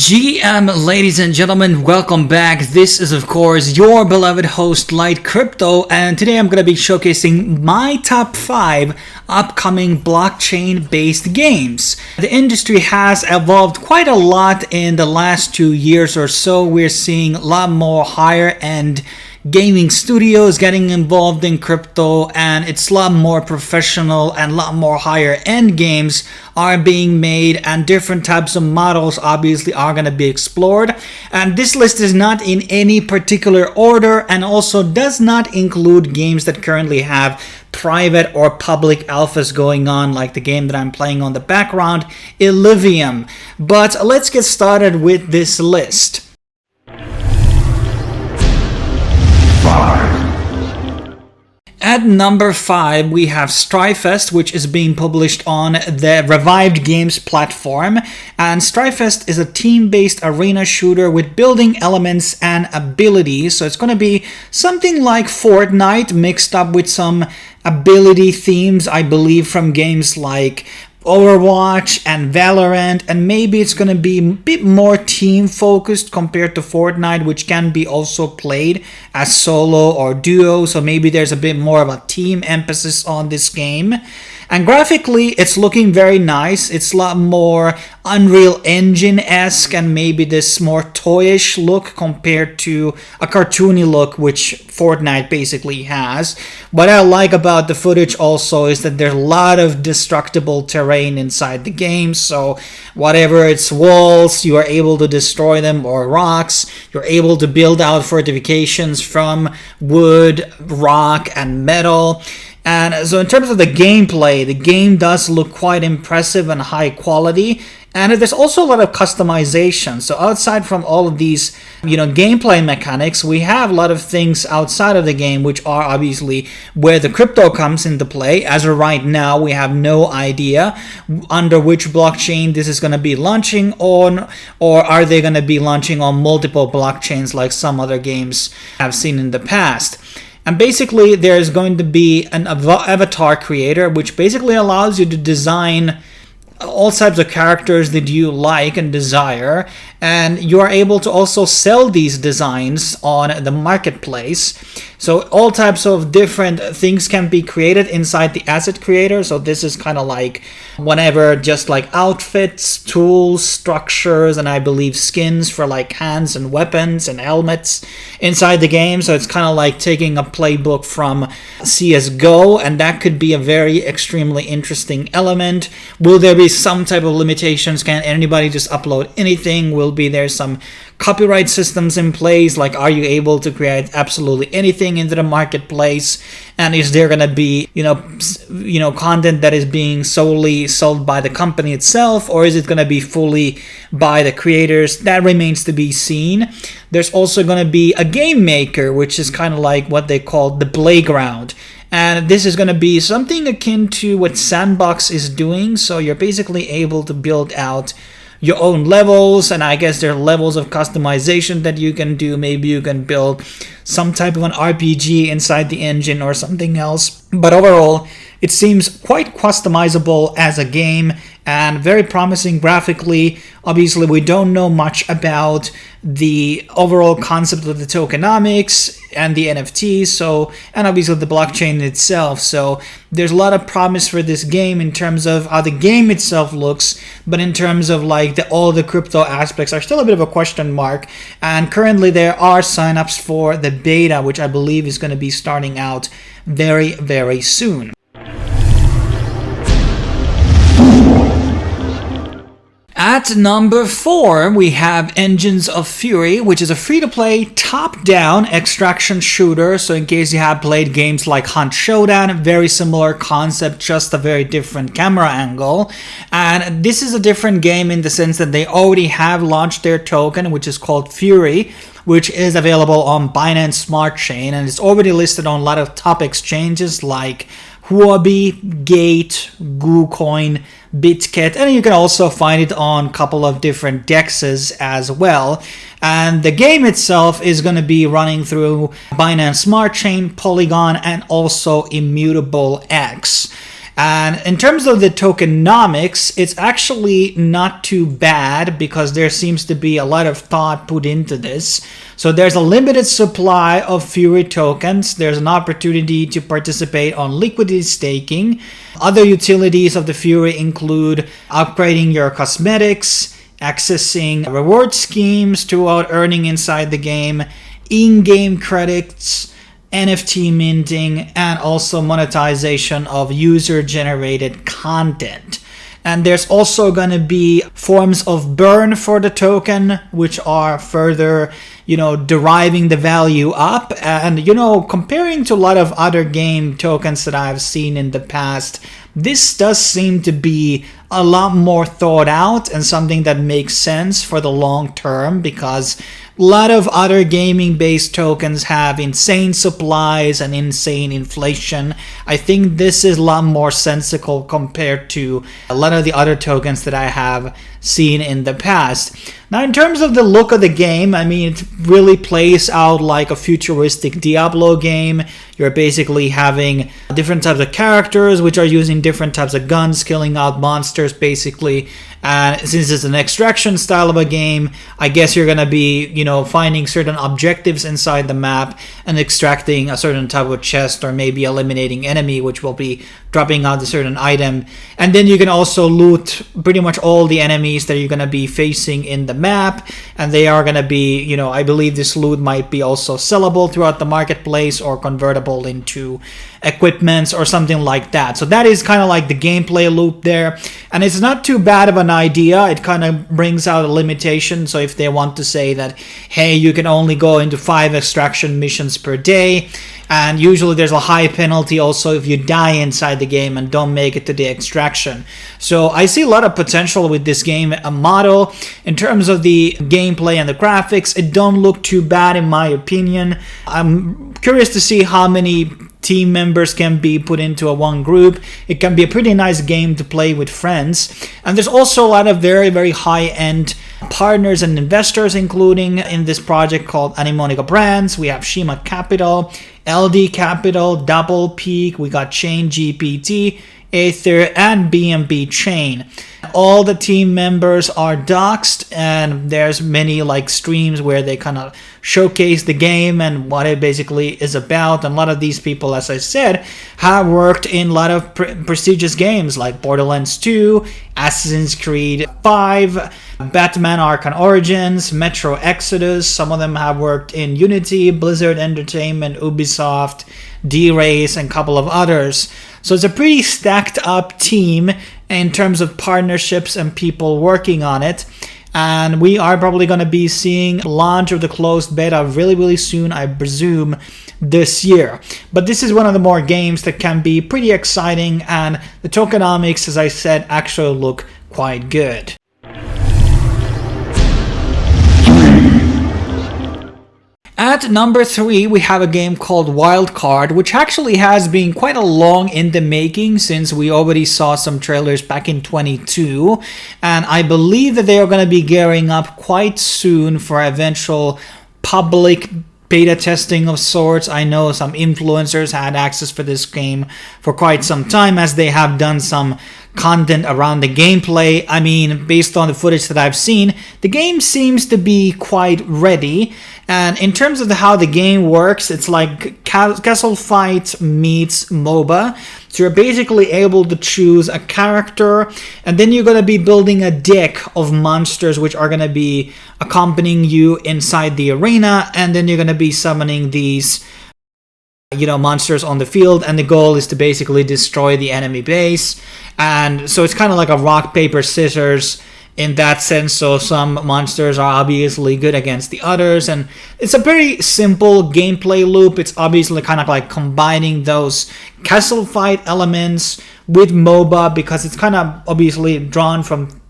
GM, ladies and gentlemen, welcome back. This is, of course, your beloved host, LITE Crypto, and today I'm going to be showcasing my top 5 upcoming blockchain-based games. The industry has evolved quite a lot in the last 2 years or so. We're seeing a lot more higher-end gaming studios getting involved in crypto, and it's a lot more professional and a lot more higher end games are being made, and different types of models obviously are going to be explored. And this list is not in any particular order and also does not include games that currently have private or public alphas going on, like the game that I'm playing on the background, Illivium. But let's get started with this list. At number 5, we have TriFest, which is being published on the Revived Games platform. And TriFest is a team-based arena shooter with building elements and abilities. So it's going to be something like Fortnite mixed up with some ability themes, I believe, from games like Overwatch and Valorant, and maybe it's going to be a bit more team focused compared to Fortnite, which can be also played as solo or duo, so maybe there's a bit more of a team emphasis on this game. And graphically, it's looking very nice. It's a lot more Unreal Engine-esque and maybe this more toyish look compared to a cartoony look, which Fortnite basically has. What I like about the footage also is that there's a lot of destructible terrain inside the game. So whatever it's walls, you are able to destroy them, or rocks. You're able to build out fortifications from wood, rock, and metal. And so in terms of the gameplay, the game does look quite impressive and high quality. And there's also a lot of customization. So outside from all of these, gameplay mechanics, we have a lot of things outside of the game, which are obviously where the crypto comes into play. As of right now, we have no idea under which blockchain this is going to be launching on, or are they going to be launching on multiple blockchains like some other games have seen in the past. And basically, there's going to be an avatar creator, which basically allows you to design all types of characters that you like and desire, and you are able to also sell these designs on the marketplace. So all types of different things can be created inside the asset creator. So this is kind of like whatever, just like outfits, tools, structures, and I believe skins for like hands and weapons and helmets inside the game. So it's kind of like taking a playbook from CSGO, and that could be a very extremely interesting element. Will there be some type of limitations? Can anybody just upload anything? Will be there some copyright systems in place? Like, are you able to create absolutely anything into the marketplace? And is there going to be content that is being solely sold by the company itself, or is it going to be fully by the creators? That remains to be seen. There's also going to be a game maker, which is kind of like what they call the playground. And this is going to be something akin to what Sandbox is doing. So you're basically able to build out your own levels, and I guess there are levels of customization that you can do. Maybe you can build some type of an RPG inside the engine or something else. But overall, it seems quite customizable as a game and very promising graphically. Obviously, we don't know much about the overall concept of the tokenomics and the NFTs, and obviously the blockchain itself. So there's a lot of promise for this game in terms of how the game itself looks, but in terms of like all the crypto aspects are still a bit of a question mark. And currently there are signups for the beta, which I believe is going to be starting out very, very soon. At number 4, we have Engines of Fury, which is a free-to-play, top-down extraction shooter. So in case you have played games like Hunt Showdown, very similar concept, just a very different camera angle. And this is a different game in the sense that they already have launched their token, which is called Fury, which is available on Binance Smart Chain, and it's already listed on a lot of top exchanges like Huobi, Gate, GooCoin, Bitget, and you can also find it on a couple of different dexes as well. And the game itself is going to be running through Binance Smart Chain, Polygon, and also Immutable X. And in terms of the tokenomics, it's actually not too bad because there seems to be a lot of thought put into this. So there's a limited supply of Fury tokens. There's an opportunity to participate on liquidity staking. Other utilities of the Fury include upgrading your cosmetics, accessing reward schemes throughout earning inside the game, in-game credits, NFT minting, and also monetization of user-generated content. And there's also going to be forms of burn for the token, which are further, deriving the value up. And, comparing to a lot of other game tokens that I've seen in the past, this does seem to be a lot more thought out and something that makes sense for the long term, because a lot of other gaming-based tokens have insane supplies and insane inflation. I think this is a lot more sensible compared to a lot of the other tokens that I have seen in the past. Now, in terms of the look of the game, it really plays out like a futuristic Diablo game. You're basically having different types of characters which are using different types of guns, killing out monsters basically. And since it's an extraction style of a game, I guess you're going to be, finding certain objectives inside the map and extracting a certain type of chest, or maybe eliminating enemy which will be dropping out a certain item. And then you can also loot pretty much all the enemies that you're going to be facing in the map. And they are going to be, I believe this loot might be also sellable throughout the marketplace or convertible into equipments or something like that. So that is kind of like the gameplay loop there. And it's not too bad of an idea. It kind of brings out a limitation. So if they want to say that, hey, you can only go into 5 extraction missions per day, and usually there's a high penalty also if you die inside the game and don't make it to the extraction. So I see a lot of potential with this game model. In terms of the gameplay and the graphics, it don't look too bad in my opinion. I'm curious to see how many team members can be put into a one group. It can be a pretty nice game to play with friends. And there's also a lot of very, very high-end partners and investors, including in this project called Animonica Brands. We have Shima Capital, LD Capital, Double Peak, we got Chain GPT, Aether, and BNB Chain. All the team members are doxed, and there's many streams where they kind of showcase the game and what it basically is about. And a lot of these people, as I said, have worked in a lot of prestigious games like Borderlands 2, Assassin's Creed 5, Batman Arkham Origins, Metro Exodus. Some of them have worked in Unity, Blizzard Entertainment, Ubisoft, D-Race, and a couple of others. So it's a pretty stacked up team in terms of partnerships and people working on it. And we are probably going to be seeing launch of the closed beta really, really soon, I presume, this year. But this is one of the more games that can be pretty exciting, and the tokenomics, as I said, actually look quite good. At number 3, we have a game called Wildcard, which actually has been quite a long in the making since we already saw some trailers back in 22. And I believe that they are going to be gearing up quite soon for eventual public beta testing of sorts. I know some influencers had access for this game for quite some time, as they have done some content around the gameplay. Based on the footage that I've seen, the game seems to be quite ready. And in terms of how the game works, it's like Castle Fight meets MOBA. So you're basically able to choose a character, and then you're going to be building a deck of monsters which are going to be accompanying you inside the arena, and then you're going to be summoning these monsters on the field, and the goal is to basically destroy the enemy base. And so it's kind of like a rock, paper, scissors in that sense. So some monsters are obviously good against the others, and it's a very simple gameplay loop. It's obviously kind of like combining those castle fight elements with MOBA, because it's kind of obviously drawn from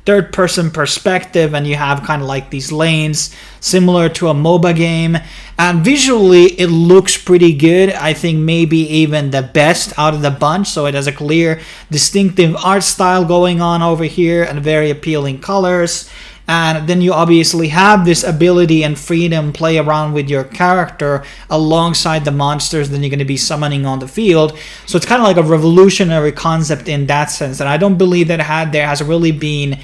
third person perspective, and you have kind of like these lanes similar to a MOBA game. And visually it looks pretty good. I think maybe even the best out of the bunch. So it has a clear distinctive art style going on over here and very appealing colors. And then you obviously have this ability and freedom play around with your character alongside the monsters that you're going to be summoning on the field. So it's kind of like a revolutionary concept in that sense, and I don't believe that there has really been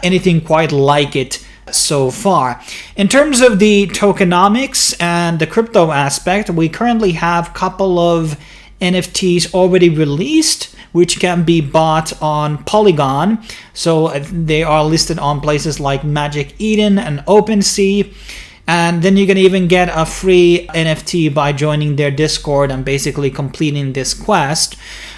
anything quite like it so far. In terms of the tokenomics and the crypto aspect, we currently have a couple of NFTs already released, which can be bought on Polygon. So they are listed on places like Magic Eden and OpenSea. And then you can even get a free NFT by joining their Discord and basically completing this quest.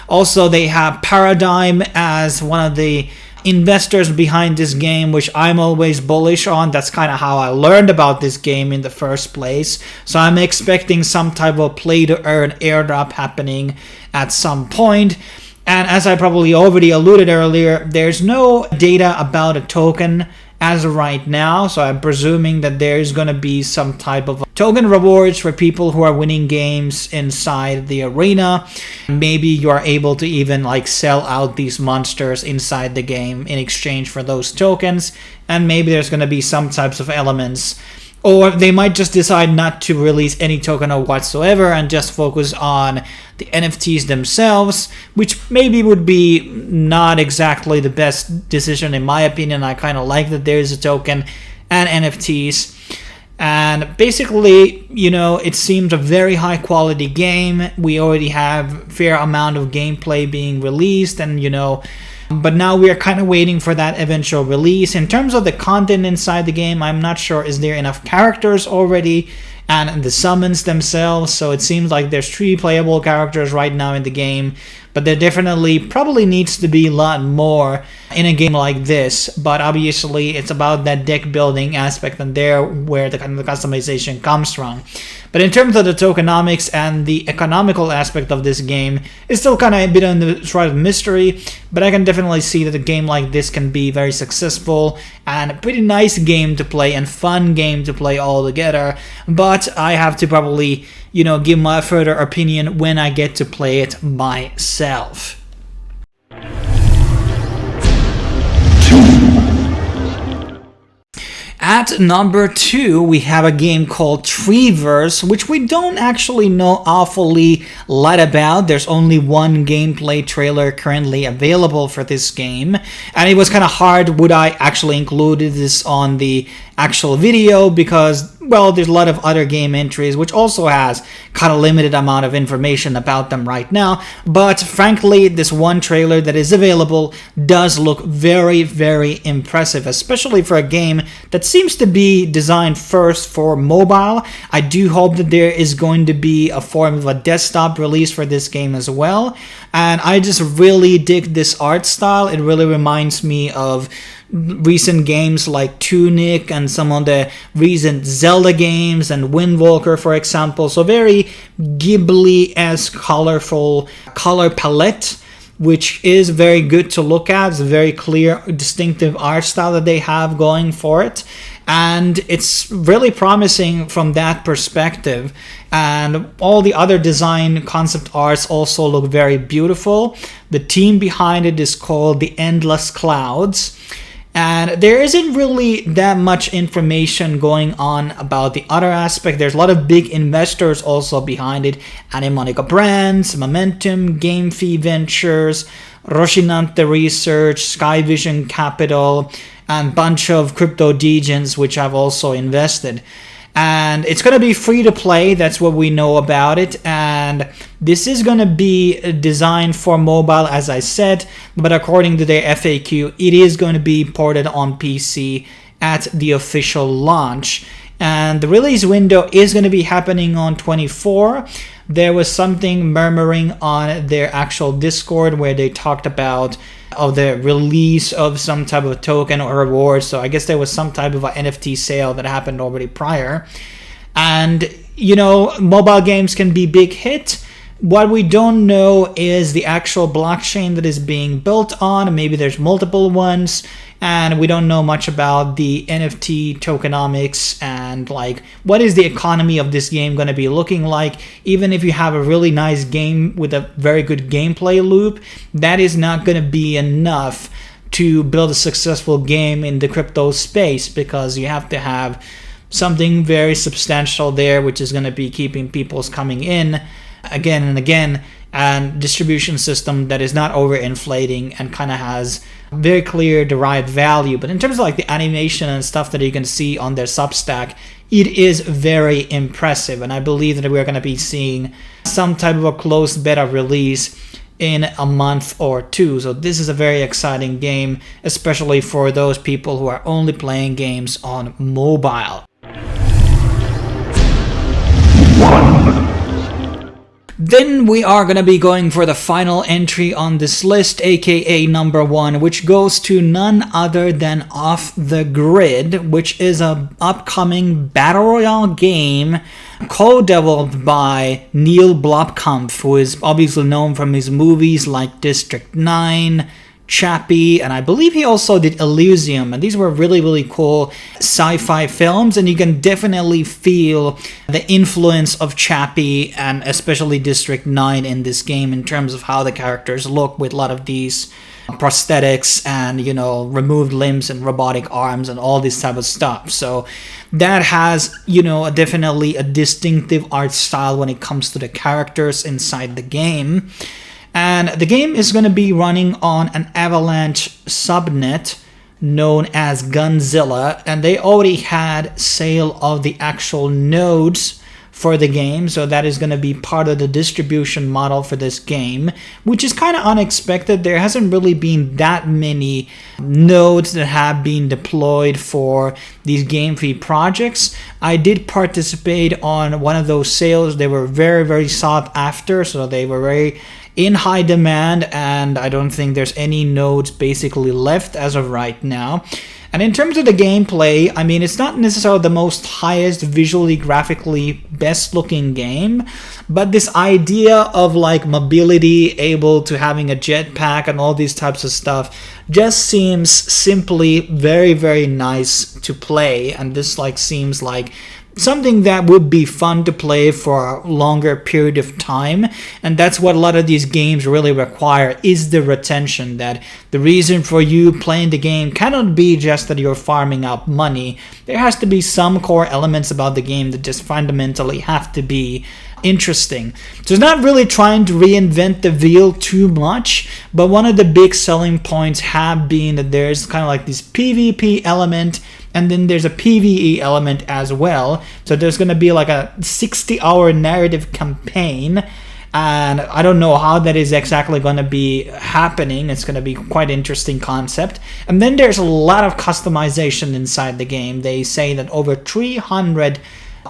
Also, they have Paradigm as one of the investors behind this game, which I'm always bullish on. That's kind of how I learned about this game in the first place. So I'm expecting some type of play to earn airdrop happening at some point. And as I probably already alluded earlier, there's no data about a token as of right now, so I'm presuming that there's going to be some type of token rewards for people who are winning games inside the arena. Maybe you are able to even like sell out these monsters inside the game in exchange for those tokens, and maybe there's going to be some types of elements, or they might just decide not to release any token whatsoever and just focus on the NFTs themselves, which maybe would be not exactly the best decision in my opinion. I kind of like that there is a token and NFTs. And basically, it seems a very high quality game. We already have a fair amount of gameplay being released, and but now we are kind of waiting for that eventual release. In terms of the content inside the game, I'm not sure, is there enough characters already and the summons themselves? So it seems like there's 3 playable characters right now in the game, but there definitely probably needs to be a lot more in a game like this. But obviously it's about that deck building aspect, and there where the kind of the customization comes from. But in terms of the tokenomics and the economical aspect of this game, it's still kind of a bit on the shroud of mystery, but I can definitely see that a game like this can be very successful and a pretty nice game to play and fun game to play all together. But I have to probably, give my further opinion when I get to play it myself. At number 2, we have a game called TriFest, which we don't actually know awfully lot about. There's only one gameplay trailer currently available for this game, and it was kind of hard would I actually include this on the actual video because, well, there's a lot of other game entries which also has kind of limited amount of information about them right now. But frankly, this one trailer that is available does look very, very impressive, especially for a game that seems to be designed first for mobile. I do hope that there is going to be a form of a desktop release for this game as well. And I just really dig this art style. It really reminds me of recent games like Tunic and some of the recent Zelda games and Windwalker, for example. So very Ghibli-esque colorful color palette, which is very good to look at. It's a very clear, distinctive art style that they have going for it. And it's really promising from that perspective. And all the other design concept arts also look very beautiful. The team behind it is called The Endless Clouds. And there isn't really that much information going on about the other aspect. There's a lot of big investors also behind it. Animonica Brands, Momentum, Game Fee Ventures, Roshinante Research, Skyvision Capital, and a bunch of crypto degens which have also invested. And it's going to be free to play, that's what we know about it. And this is going to be designed for mobile, as I said, but according to their FAQ, it is going to be ported on PC at the official launch. And the release window is going to be happening on 24. There was something murmuring on their actual Discord where they talked about the release of some type of token or reward. So I guess there was some type of an NFT sale that happened already prior. And, mobile games can be big hit. What we don't know is the actual blockchain that is being built on. Maybe there's multiple ones. And we don't know much about the NFT tokenomics and what is the economy of this game going to be looking like. Even if you have a really nice game with a very good gameplay loop, that is not going to be enough to build a successful game in the crypto space, because you have to have something very substantial there, which is going to be keeping people's coming in again and again, and distribution system that is not overinflating and kind of has very clear derived value. But in terms of like the animation and stuff that you can see on their Substack, it is very impressive, and I believe that we're going to be seeing some type of a closed beta release in a month or two. So this is a very exciting game, especially for those people who are only playing games on mobile. Then we are going to be going for the final entry on this list, aka number 1, which goes to none other than Off the Grid, which is an upcoming battle royale game co-developed by Neil Blomkamp, who is obviously known from his movies like District 9, Chappie, and I believe he also did Elysium, and these were really cool sci-fi films, and you can definitely feel the influence of Chappie and especially District 9 in this game in terms of how the characters look, with a lot of these prosthetics and, you know, removed limbs and robotic arms and all this type of stuff. So that has, you know, definitely a distinctive art style when it comes to the characters inside the game. And the game is going to be running on an Avalanche subnet known as Gunzilla, and they already had sale of the actual nodes for the game, so that is going to be part of the distribution model for this game, which is kind of unexpected. There hasn't really been that many nodes that have been deployed for these game fee projects. I did participate on one of those sales. They were very sought after, so they were very in high demand, and I don't think there's any nodes basically left as of right now. And in terms of the gameplay, I mean, it's not necessarily the most highest visually, graphically, best looking game, but this idea of like mobility, able to having a jetpack and all these types of stuff just seems simply very nice to play. And this like seems like something that would be fun to play for a longer period of time, and that's what a lot of these games really require, is the retention. That the reason for you playing the game cannot be just that you're farming out money. There has to be some core elements about the game that just fundamentally have to be interesting. So it's not really trying to reinvent the wheel too much, but one of the big selling points have been that there's kind of like this PvP element, and then there's a PvE element as well. So there's going to be like a 60-hour narrative campaign, and I don't know how that is exactly going to be happening. It's going to be quite interesting concept. And then there's a lot of customization inside the game. They say that over 300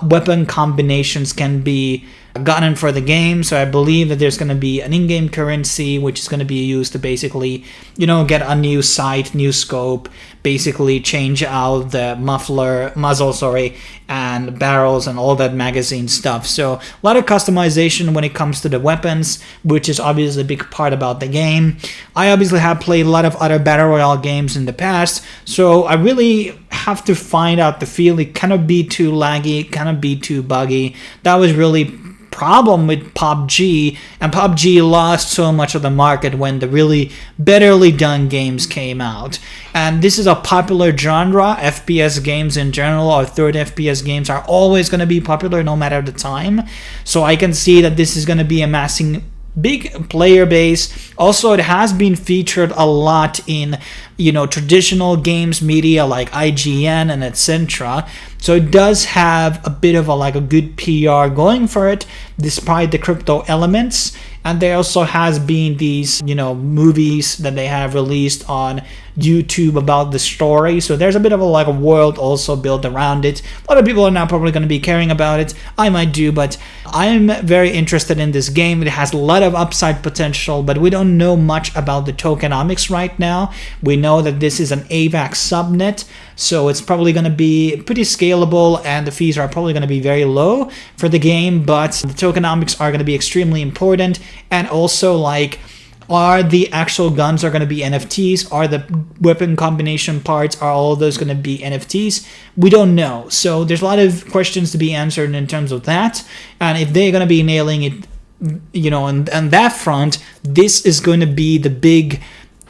weapon combinations can be gotten for the game, so I believe that there's going to be an in-game currency which is going to be used to basically, you know, get a new sight, new scope, basically change out the muzzle, and barrels and all that magazine stuff. So a lot of customization when it comes to the weapons, which is obviously a big part about the game. I obviously have played a lot of other battle royale games in the past, so I really have to find out the feel. It cannot be too laggy, it cannot be too buggy. That was really problem with PUBG, and PUBG lost so much of the market when the really betterly done games came out. And this is a popular genre. FPS games in general, or third FPS games, are always going to be popular no matter the time. So I can see that this is going to be amassing big player base. Also, it has been featured a lot in, you know, traditional games media like IGN and etc. So it does have a bit of a good PR going for it, despite the crypto elements. And there also has been these, you know, movies that they have released on YouTube about the story. So there's a bit of a world also built around it. A lot of people are not probably going to be caring about it. I might do, but I'm very interested in this game. It has a lot of upside potential, but we don't know much about the tokenomics right now. We know that this is an AVAX subnet, so it's probably going to be pretty scalable, and the fees are probably going to be very low for the game, but the tokenomics are going to be extremely important. And also, are the actual guns are going to be NFTs? Are the weapon combination parts, are all of those going to be NFTs? We don't know. So there's a lot of questions to be answered in terms of that. And if they're going to be nailing it, you know, on that front, this is going to be the big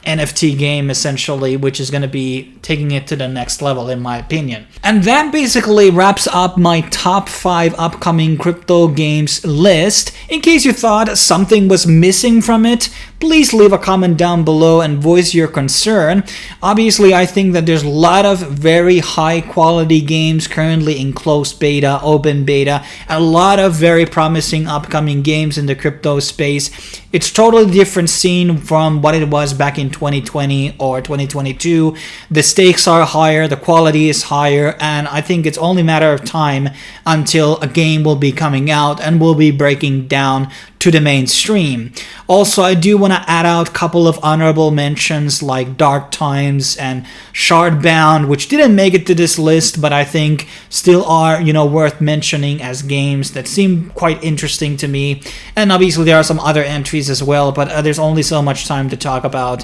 NFT game essentially, which is going to be taking it to the next level in my opinion. And that basically wraps up my top 5 upcoming crypto games list. In case you thought something was missing from it, please leave a comment down below and voice your concern. Obviously, I think that there's a lot of very high quality games currently in closed beta, open beta, a lot of very promising upcoming games in the crypto space. It's totally different scene from what it was back in 2020 or 2022. The stakes are higher, the quality is higher, and I think it's only a matter of time until a game will be coming out and will be breaking down to the mainstream. Also, I do want to add out a couple of honorable mentions like Dark Times and Shardbound, which didn't make it to this list, but I think still are, worth mentioning as games that seem quite interesting to me. And obviously there are some other entries as well, but there's only so much time to talk about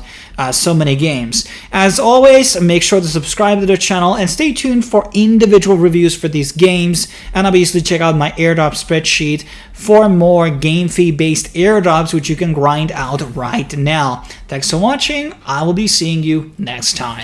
so many games. As always, make sure to subscribe to the channel and stay tuned for individual reviews for these games, and obviously check out my airdrop spreadsheet for more game fee based airdrops which you can grind out right now. Thanks for watching. I will be seeing you next time.